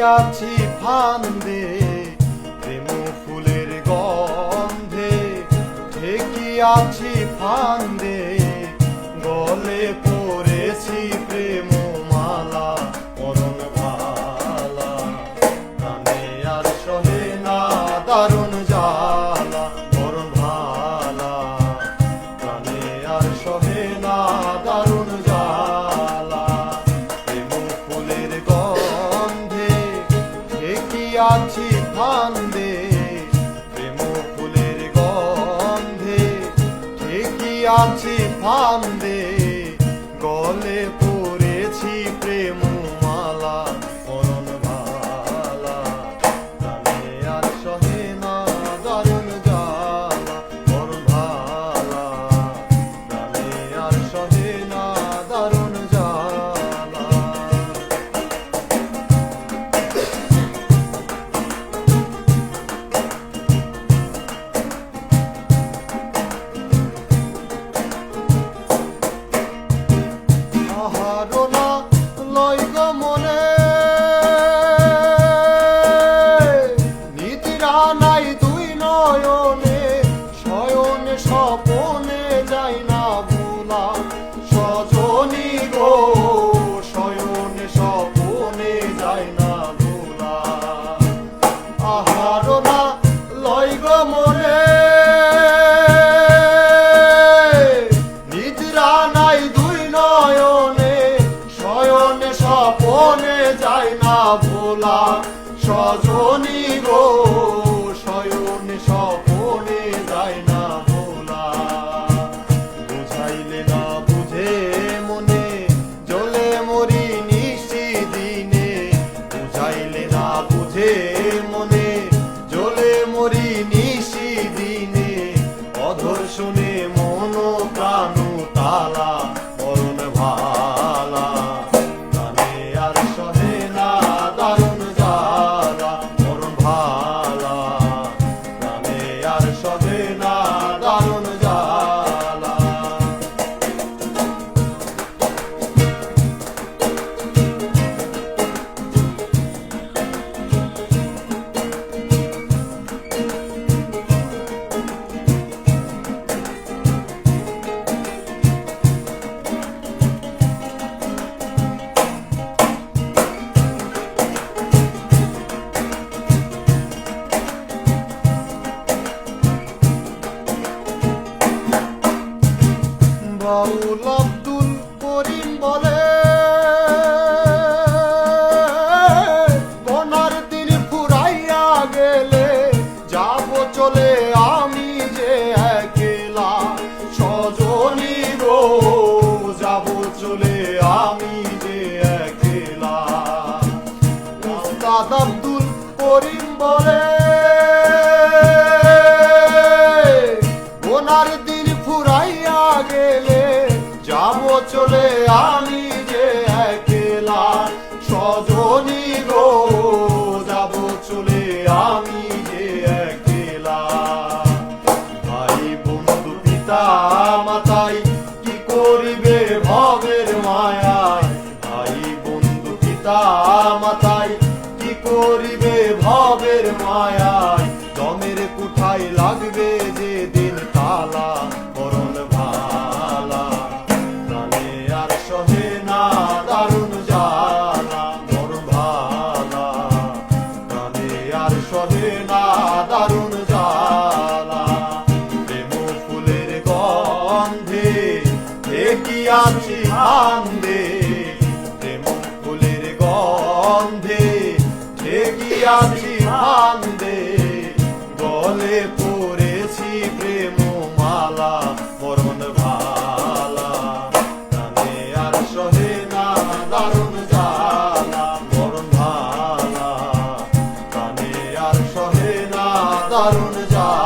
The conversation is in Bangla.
আছি ফান্দে, প্রেম ফুলের গন্ধে ঠেকি আছি ফান্দে, গলে পড়েছি প্রেম মালা পরন ভালা, প্রাণে আর সহে না দারুণ জ্বালা পরন ভালা, প্রাণে আর সহে না দারুণ জ্বালা। প্রেম ফুলের গন্ধে ঠেকি আছি ফান্দে, প্রেম ফুলের গন্ধে ঠেকি আছি ফান্দে, গলে পড়েছি প্রেম মালা পরন ভালা, প্রাণে আর সহে না দারুণ জ্বালা পরন ভালা, প্রাণে আর সহে না দারুণ জ্বালা। আহারনা লয় গো মনে, নিদ্রা নাই দুই নয়নে, শয়নে স্বপনে যাই না ভোলা, সজনী গো শয়নে স্বপনে যাই না ভোলা। আহারনা লয় গো মনে, নিদ্রা নাই দুই নয়নে, শয়নে স্বপনে যায় না ভোলা, সজনী গো শয়নে স্বপনে যায় না ভোলা। বুঝাইলে না বুঝে মনে, জ্বলে মরি নিশি দিনে, বুঝাইলে না বুঝে মনে, জ্বলে মরি নিশি দিনে, অধর শুনে মন প্রাণ তালা পরন ভালা, প্রাণে আর সহে না দারুণ জ্বালা পরন ভালা, প্রাণে আর সহে না দারুণ জ্বালা। বাউল আব্দুল করিম বলে, বনার দিন ফুরাইয়া গেলে যাব চলে আমি যে একলা, সজনী গো যাব চলে আমি যে একলা। উস্তাদ আব্দুল করিম বলে, বনার দিন ফুরাইয়া গেলে যাব চলে আমি যে একলা, সজনী গো যাব চলে আমি যে একলা। ভাই বন্ধু পিতা মাতাই কি করিবে ভবের মায়ায়, ভাই বন্ধু পিতা মাতাই কি করিবে ভবের মায়ায়, দমের কুঠায় লাগবে যে দিন তালা পরন ভালা, প্রাণে আর সহে না দারুণ জ্বালা পরন ভালা, প্রাণে আর সহে না দারুণ জ্বালা। প্রেম ফুলের গন্ধে ঠেকি আছি ফান্দে, প্রেম ফুলের গন্ধে ঠেকি আছি ফান্দে, গলে পড়েছি প্রেম মালা পরন ভালা, প্রাণে আর সহে না দারুণ জ্বালা পরন ভালা, প্রাণে আর সহে না দারুণ জ্বালা।